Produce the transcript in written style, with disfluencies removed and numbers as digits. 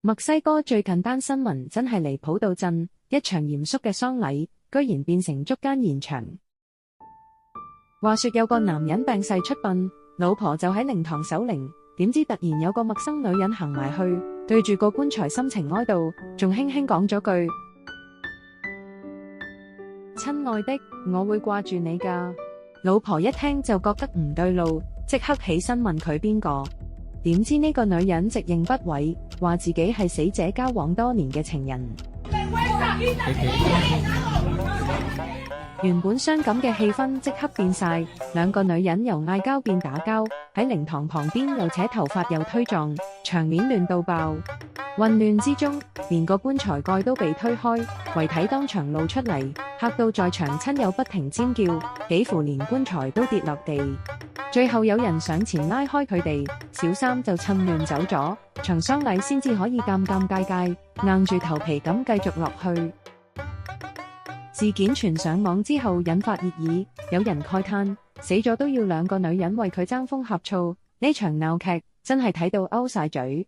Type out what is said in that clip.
墨西哥最近單新聞真係離譜到震，一場嚴肅嘅喪禮，居然變成捉姦現場。話說有個男人病逝出殯，老婆就喺靈堂守靈，點知突然有個陌生女人行埋去，對住個棺材心情哀悼，仲輕輕講咗句：親愛的，我會掛住你㗎。老婆一聽就覺得唔對路，即刻起身問佢邊個。點知呢個女人直認不諱，話自己係死者交往多年嘅情人。原本傷感嘅氣氛即刻變晒，兩個女人由嗌交變打交，喺靈堂旁邊又扯頭髮又推撞，場面亂到爆。混亂之中，連個棺材蓋都被推開，遺體當場露出嚟，嚇到在場親友不停尖叫，幾乎連棺材都跌落地。最後有人上前拉開佢哋，小三就趁亂走咗，場喪禮先至可以尷尬，硬住頭皮咁繼續落去。事件傳上網之後引發熱議，有人慨嘆死咗都要兩個女人為佢爭風呷醋，呢場鬧劇真係睇到勾晒嘴。